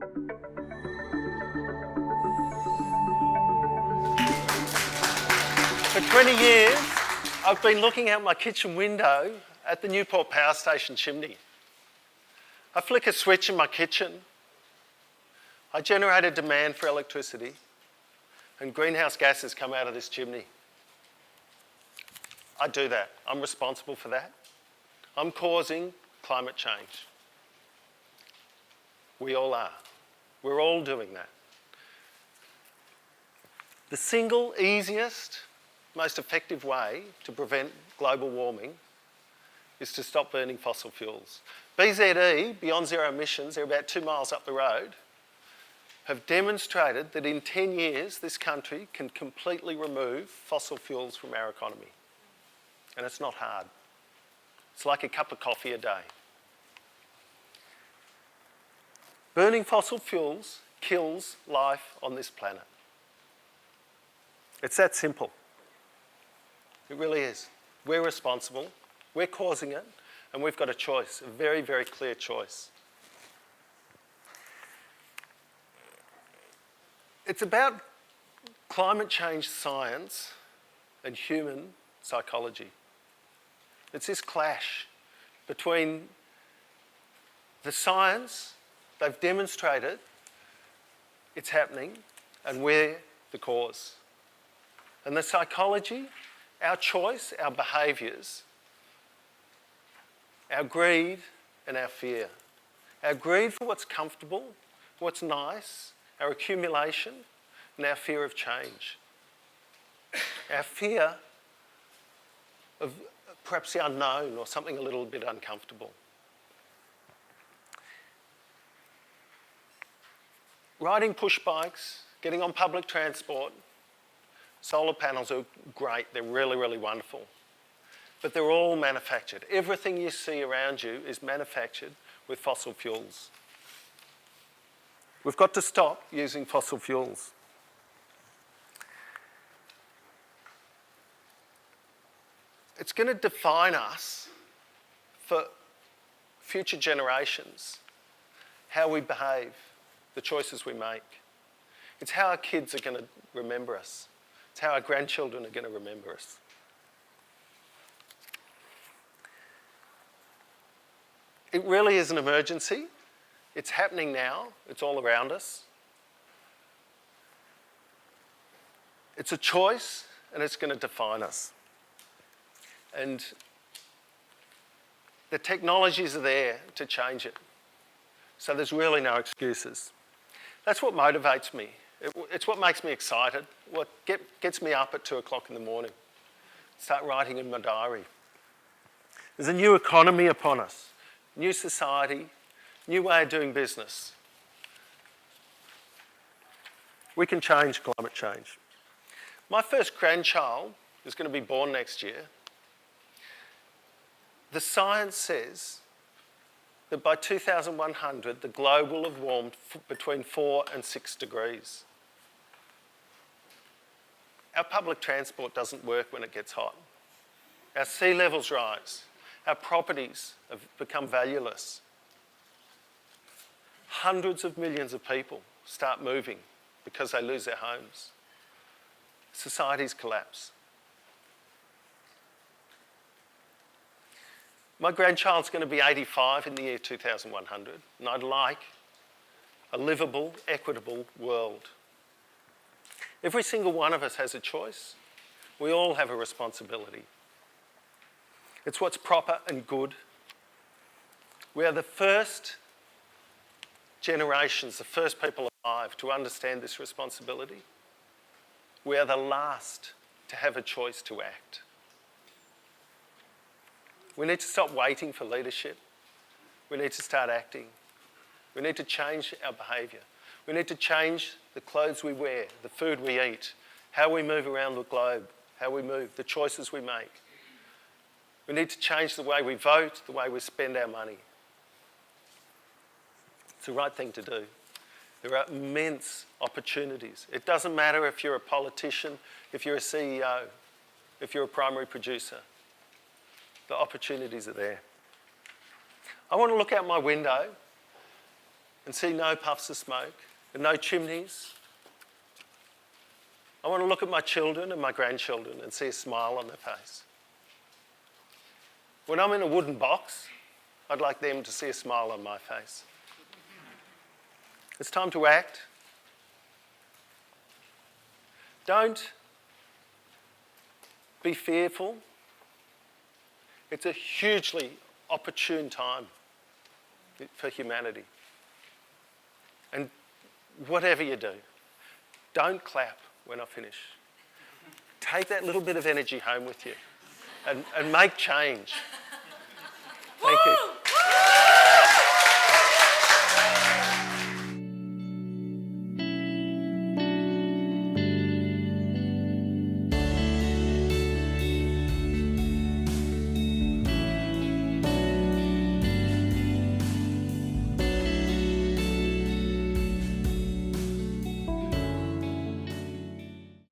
For 20 years, I've been looking out my kitchen window at the Newport Power Station chimney. I flick a switch in my kitchen, I generate a demand for electricity, and greenhouse gases come out of this chimney. I do that. I'm responsible for that. I'm causing climate change. We all are. We're all doing that. The single easiest, most effective way to prevent global warming is to stop burning fossil fuels. BZE, Beyond Zero Emissions, they're about 2 miles up the road, have demonstrated that in 10 years this country can completely remove fossil fuels from our economy. And it's not hard. It's like a cup of coffee a day. Burning fossil fuels kills life on this planet. It's that simple. It really is. We're responsible, we're causing it, and we've got a choice, a very, very clear choice. It's about climate change science and human psychology. It's this clash between the science, they've demonstrated it's happening, and we're the cause. And the psychology, our choice, our behaviours, our greed and our fear. Our greed for what's comfortable, what's nice, our accumulation, and our fear of change. Our fear of perhaps the unknown or something a little bit uncomfortable. Riding push bikes, getting on public transport, solar panels are great, they're really, really wonderful. But they're all manufactured. Everything you see around you is manufactured with fossil fuels. We've got to stop using fossil fuels. It's going to define us for future generations, how we behave, the choices we make. It's how our kids are going to remember us. It's how our grandchildren are going to remember us. It really is an emergency. It's happening now. It's all around us. It's a choice, and it's going to define us. And the technologies are there to change it. So there's really no excuses. That's what motivates me. It's what makes me excited, what gets me up at 2 o'clock in the morning. Start writing in my diary. There's a new economy upon us, new society, new way of doing business. We can change climate change. My first grandchild is going to be born next year. The science says that by 2100, the globe will have warmed between 4 and 6 degrees. Our public transport doesn't work when it gets hot. Our sea levels rise. Our properties have become valueless. Hundreds of millions of people start moving because they lose their homes. Societies collapse. My grandchild's going to be 85 in the year 2100, and I'd like a livable, equitable world. Every single one of us has a choice. We all have a responsibility. It's what's proper and good. We are the first generations, the first people alive to understand this responsibility. We are the last to have a choice to act. We need to stop waiting for leadership. We need to start acting. We need to change our behaviour. We need to change the clothes we wear, the food we eat, how we move around the globe, how we move, the choices we make. We need to change the way we vote, the way we spend our money. It's the right thing to do. There are immense opportunities. It doesn't matter if you're a politician, if you're a CEO, if you're a primary producer. The opportunities are there. I want to look out my window and see no puffs of smoke and no chimneys. I want to look at my children and my grandchildren and see a smile on their face. When I'm in a wooden box, I'd like them to see a smile on my face. It's time to act. Don't be fearful. It's a hugely opportune time for humanity. And whatever you do, don't clap when I finish. Take that little bit of energy home with you and make change. Thank you.